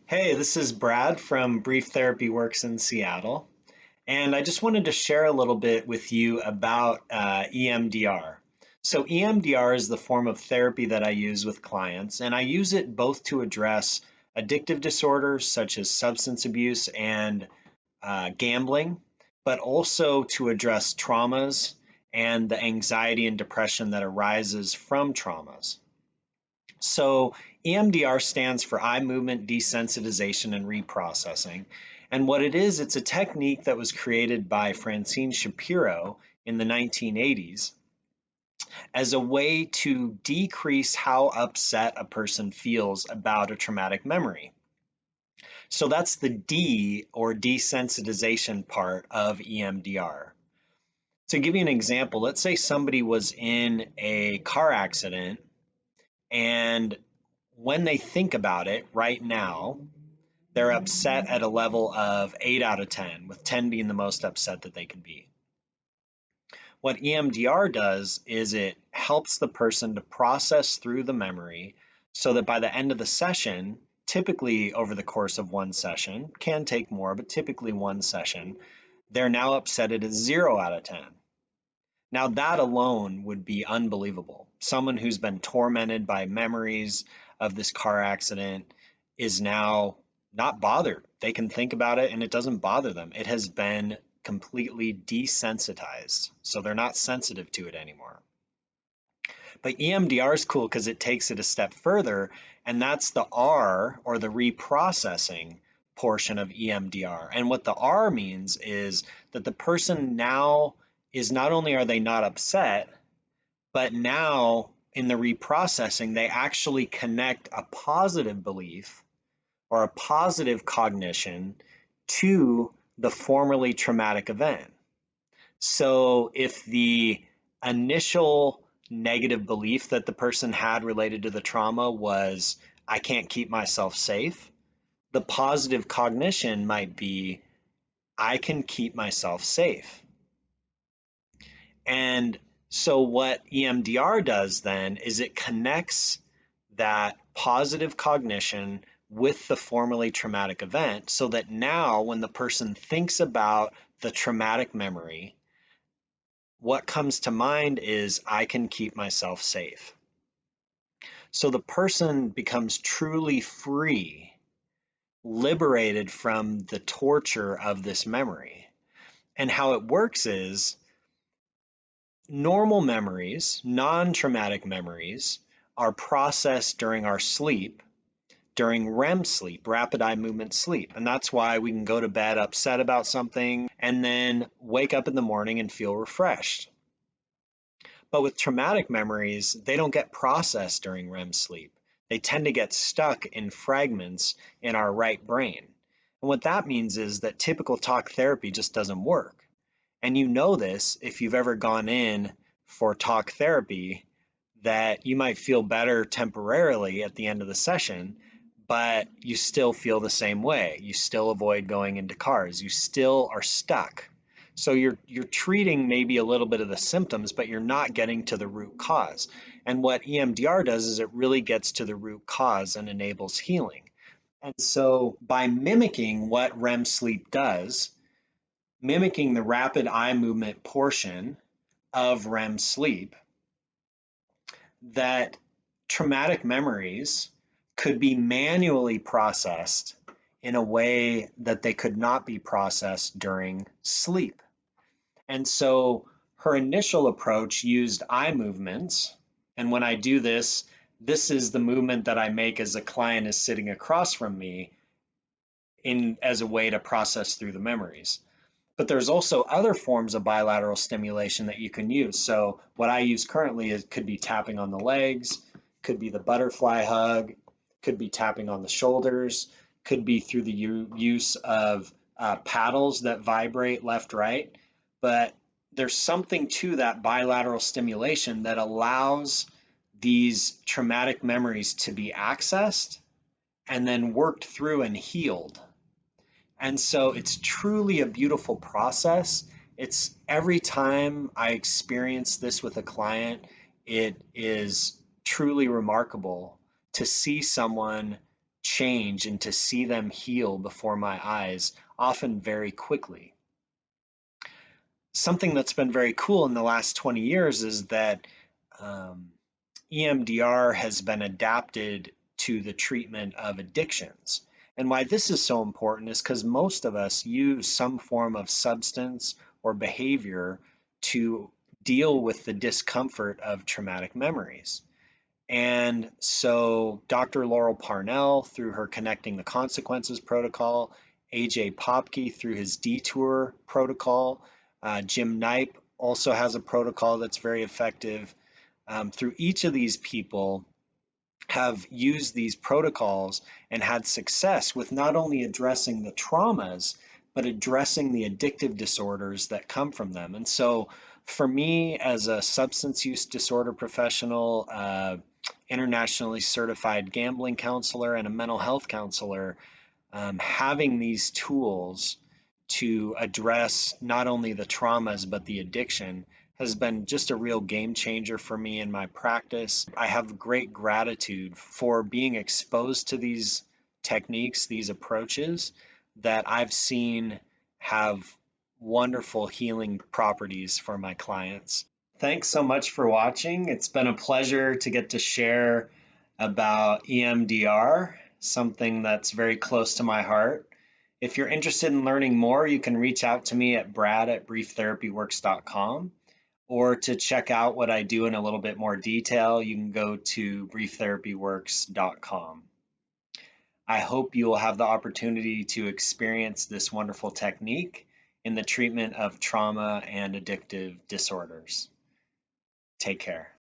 Hey, this is Brad from Brief Therapy Works in Seattle, and I just wanted to share a little bit with you about EMDR. So, EMDR is the form of therapy that I use with clients, and I use it both to address addictive disorders such as substance abuse and gambling, but also to address traumas and the anxiety and depression that arises from traumas. So EMDR stands for eye movement desensitization and reprocessing. And what it is, it's a technique that was created by Francine Shapiro in the 1980s as a way to decrease how upset a person feels about a traumatic memory. So that's the D or desensitization part of EMDR. To give you an example, let's say somebody was in a car accident and when they think about it right now, they're upset at a level of 8 out of 10, with 10 being the most upset that they could be. What EMDR does is it helps the person to process through the memory so that by the end of the session, typically over the course of one session, can take more, but typically one session, they're now upset at a 0 out of 10. Now, that alone would be unbelievable. Someone who's been tormented by memories of this car accident is now not bothered. They can think about it and it doesn't bother them. It has been completely desensitized. So they're not sensitive to it anymore. But EMDR is cool because it takes it a step further, and that's the R or the reprocessing portion of EMDR. And what the R means is that the person now is not only are they not upset, but now in the reprocessing, they actually connect a positive belief or a positive cognition to the formerly traumatic event. So if the initial negative belief that the person had related to the trauma was, I can't keep myself safe, the positive cognition might be, I can keep myself safe. And so what EMDR does then is it connects that positive cognition with the formerly traumatic event so that now when the person thinks about the traumatic memory, what comes to mind is I can keep myself safe. So the person becomes truly free, liberated from the torture of this memory. And how it works is normal memories, non-traumatic memories, are processed during our sleep, during REM sleep, rapid eye movement sleep. And that's why we can go to bed upset about something and then wake up in the morning and feel refreshed. But with traumatic memories, they don't get processed during REM sleep. They tend to get stuck in fragments in our right brain. And what that means is that typical talk therapy just doesn't work. And you know this if you've ever gone in for talk therapy, that you might feel better temporarily at the end of the session, but you still feel the same way. You still avoid going into cars. You still are stuck. So you're treating maybe a little bit of the symptoms, but you're not getting to the root cause. And what EMDR does is it really gets to the root cause and enables healing. And so by mimicking what REM sleep does, mimicking the rapid eye movement portion of REM sleep, that traumatic memories could be manually processed in a way that they could not be processed during sleep. And so her initial approach used eye movements. And when I do this, this is the movement that I make as the client is sitting across from me as a way to process through the memories. But there's also other forms of bilateral stimulation that you can use. So what I use currently could be tapping on the legs, could be the butterfly hug, could be tapping on the shoulders, could be through the use of paddles that vibrate left, right. But there's something to that bilateral stimulation that allows these traumatic memories to be accessed and then worked through and healed. And so it's truly a beautiful process. It's every time I experience this with a client, it is truly remarkable to see someone change and to see them heal before my eyes, often very quickly. Something that's been very cool in the last 20 years is that um, EMDR has been adapted to the treatment of addictions. And why this is so important is because most of us use some form of substance or behavior to deal with the discomfort of traumatic memories. And so Dr. Laurel Parnell, through her Connecting the Consequences protocol, AJ Popke through his Detour protocol, Jim Knipe also has a protocol that's very effective. Through each of these people have used these protocols and had success with not only addressing the traumas, but addressing the addictive disorders that come from them. And so for me, as a substance use disorder professional, internationally certified gambling counselor, and a mental health counselor, having these tools to address not only the traumas but the addiction has been just a real game changer for me in my practice. I have great gratitude for being exposed to these techniques, these approaches that I've seen have wonderful healing properties for my clients. Thanks so much for watching. It's been a pleasure to get to share about EMDR, something that's very close to my heart. If you're interested in learning more, you can reach out to me at brad@brieftherapyworks.com, or to check out what I do in a little bit more detail, you can go to brieftherapyworks.com. I hope you will have the opportunity to experience this wonderful technique in the treatment of trauma and addictive disorders. Take care.